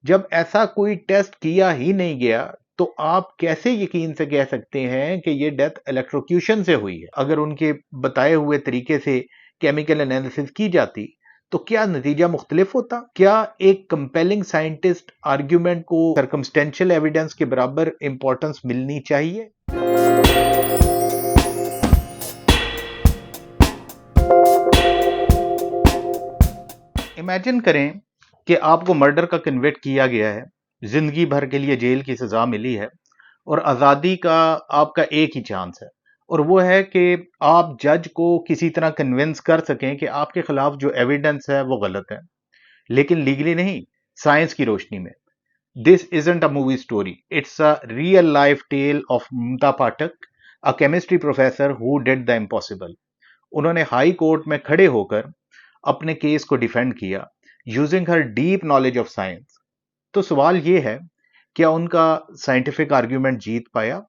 जब ऐसा कोई टेस्ट किया ही नहीं गया, तो आप कैसे यकीन से कह सकते हैं कि ये डेथ इलेक्ट्रोक्यूशन से हुई है? अगर उनके बताए हुए तरीके से केमिकल एनालिसिस की जाती, तो क्या नतीजा मुख्तलिफ होता? क्या एक कंपेलिंग साइंटिस्ट आर्ग्यूमेंट को सर्कमस्टेंशियल एविडेंस के बराबर इंपॉर्टेंस मिलनी चाहिए? इमेजिन करें कि आपको मर्डर का कन्विक्ट किया गया है, जिंदगी भर के लिए जेल की सजा मिली है और आज़ादी का आपका एक ही चांस है, और वो है कि आप जज को किसी तरह कन्विंस कर सकें कि आपके खिलाफ जो एविडेंस है वो गलत है, लेकिन लीगली नहीं, साइंस की रोशनी में। This isn't a movie story, it's a real life tale of Mamta Pathak, a chemistry professor who did the impossible. उन्होंने हाई कोर्ट में खड़े होकर अपने केस को डिफेंड किया using her deep knowledge of science. तो सवाल यह है, क्या उनका साइंटिफिक आर्ग्यूमेंट जीत पाया?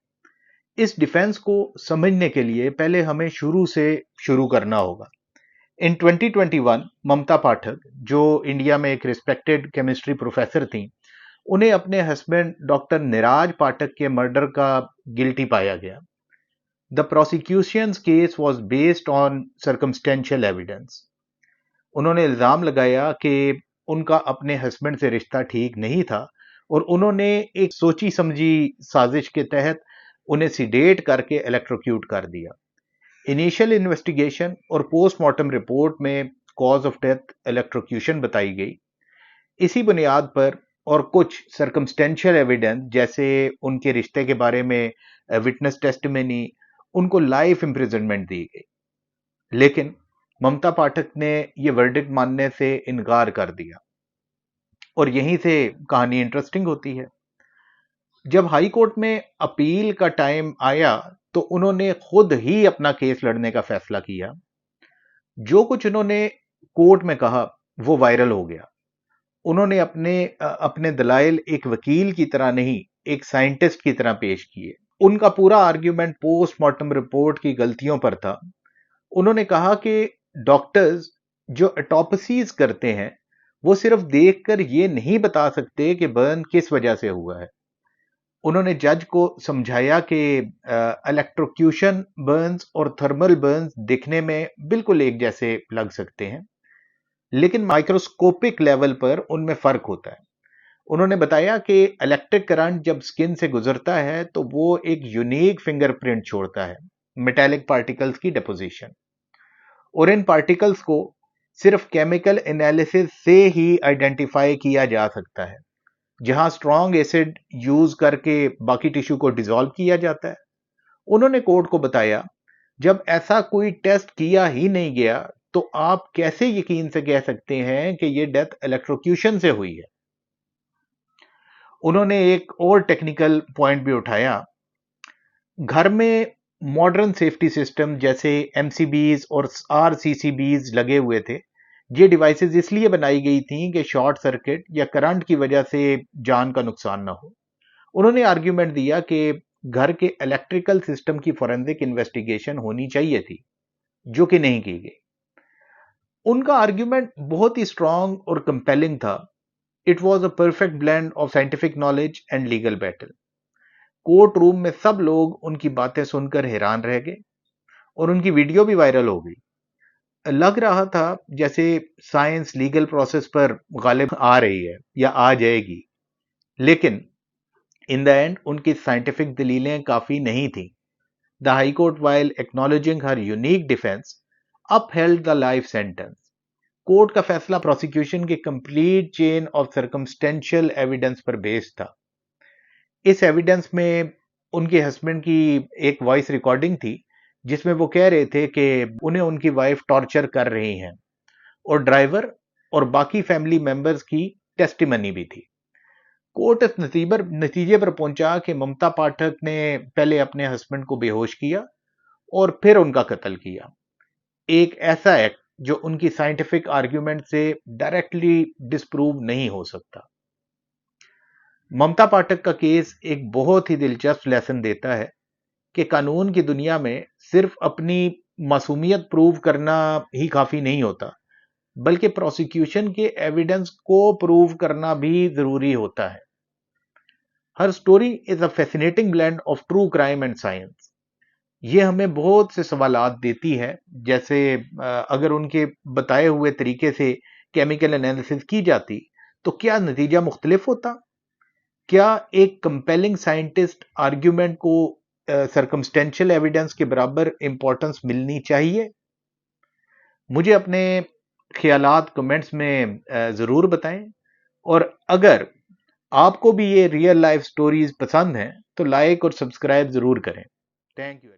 इस डिफेंस को समझने के लिए पहले हमें शुरू से शुरू करना होगा। इन 2021 ममता पाठक, जो इंडिया में एक रिस्पेक्टेड केमिस्ट्री प्रोफेसर थी, उन्हें अपने हस्बैंड डॉक्टर निराज पाठक के मर्डर का गिल्टी पाया गया। The prosecutions case was based on circumstantial evidence. उन्होंने इल्जाम लगाया कि उनका अपने हस्बैंड से रिश्ता ठीक नहीं था और उन्होंने एक सोची समझी साजिश के तहत उन्हें सिडेट करके इलेक्ट्रोक्यूट कर दिया। इनिशियल इन्वेस्टिगेशन और पोस्टमार्टम रिपोर्ट में कॉज ऑफ डेथ इलेक्ट्रोक्यूशन बताई गई। इसी बुनियाद पर और कुछ सर्कमस्टेंशियल एविडेंस जैसे उनके रिश्ते के बारे में विटनेस टेस्टिमनी, उनको लाइफ इम्प्रिजनमेंट दी गई। लेकिन ममता पाठक ने यह वर्डिक्ट मानने से इनकार कर दिया, और यहीं से कहानी इंटरेस्टिंग होती है। जब हाई कोर्ट में अपील का टाइम आया, तो उन्होंने खुद ही अपना केस लड़ने का फैसला किया। जो कुछ उन्होंने कोर्ट में कहा वो वायरल हो गया। उन्होंने अपने दलाइल एक वकील की तरह नहीं, एक साइंटिस्ट की तरह पेश किए। उनका पूरा आर्ग्यूमेंट पोस्टमार्टम रिपोर्ट की गलतियों पर था। उन्होंने कहा कि डॉक्टर्स जो ऑटोप्सीज करते हैं, वो सिर्फ देखकर ये नहीं बता सकते कि बर्न किस वजह से हुआ है। उन्होंने जज को समझाया कि इलेक्ट्रोक्यूशन बर्न्स और थर्मल बर्न्स दिखने में बिल्कुल एक जैसे लग सकते हैं, लेकिन माइक्रोस्कोपिक लेवल पर उनमें फर्क होता है। उन्होंने बताया कि इलेक्ट्रिक करंट जब स्किन से गुजरता है तो वो एक यूनिक फिंगरप्रिंट छोड़ता है, मेटेलिक पार्टिकल्स की डिपोजिशन, और इन पार्टिकल्स को सिर्फ केमिकल एनालिसिस से ही आइडेंटिफाई किया जा सकता है, जहां स्ट्रॉन्ग एसिड यूज करके बाकी टिश्यू को डिसॉल्व किया जाता है। उन्होंने कोर्ट को बताया, जब ऐसा कोई टेस्ट किया ही नहीं गया, तो आप कैसे यकीन से कह सकते हैं कि यह डेथ इलेक्ट्रोक्यूशन से हुई है? उन्होंने एक और टेक्निकल पॉइंट भी उठाया। घर में मॉडर्न सेफ्टी सिस्टम जैसे एमसीबीज और आरसीसीबीज लगे हुए थे। ये डिवाइसेस इसलिए बनाई गई थी कि शॉर्ट सर्किट या करंट की वजह से जान का नुकसान ना हो। उन्होंने आर्ग्यूमेंट दिया कि घर के इलेक्ट्रिकल सिस्टम की फॉरेंसिक इन्वेस्टिगेशन होनी चाहिए थी, जो कि नहीं की गई। उनका आर्ग्यूमेंट बहुत ही स्ट्रांग और कंपेलिंग था। It was a perfect blend of scientific knowledge and legal battle. Court room में सब लोग उनकी बातें सुनकर हैरान रह गए और उनकी वीडियो भी वायरल हो गई। लग रहा था जैसे साइंस लीगल प्रोसेस पर गालिब आ रही है या आ जाएगी, लेकिन इन द एंड उनकी साइंटिफिक दलीलें काफी नहीं थी। The high court, while acknowledging her unique defence, upheld the life sentence. Court का फैसला प्रोसिक्यूशन के complete chain of circumstantial evidence पर बेस्ड था। इस एविडेंस में उनके हस्बैंड की एक वॉइस रिकॉर्डिंग थी, जिसमें वो कह रहे थे कि उन्हें उनकी वाइफ टॉर्चर कर रही हैं, और ड्राइवर और बाकी फैमिली मेंबर्स की टेस्टिमनी भी थी। कोर्ट इस नतीजे पर पहुंचा कि ममता पाठक ने पहले अपने हस्बैंड को बेहोश किया और फिर उनका कत्ल किया। एक ऐसा एक्ट जो उनकी साइंटिफिक आर्ग्यूमेंट से डायरेक्टली डिस्प्रूव नहीं हो सकता। ममता पाठक का केस एक बहुत ही दिलचस्प लेसन देता है कि कानून की दुनिया में सिर्फ अपनी मासूमियत प्रूव करना ही काफी नहीं होता, बल्कि प्रोसिक्यूशन के एविडेंस को प्रूव करना भी जरूरी होता है। हर story is a fascinating blend of true crime and science. ये हमें बहुत से सवालात देती है, जैसे अगर उनके बताए हुए तरीके से केमिकल एनालिसिस की जाती तो क्या नतीजा मुख्तलिफ होता? क्या एक कंपेलिंग साइंटिस्ट आर्ग्यूमेंट को सरकमस्टेंशियल एविडेंस के बराबर इंपॉर्टेंस मिलनी चाहिए? मुझे अपने ख्यालात कमेंट्स में ज़रूर बताएं, और अगर आपको भी ये रियल लाइफ स्टोरीज पसंद हैं तो लाइक और सब्सक्राइब ज़रूर करें। Thank you.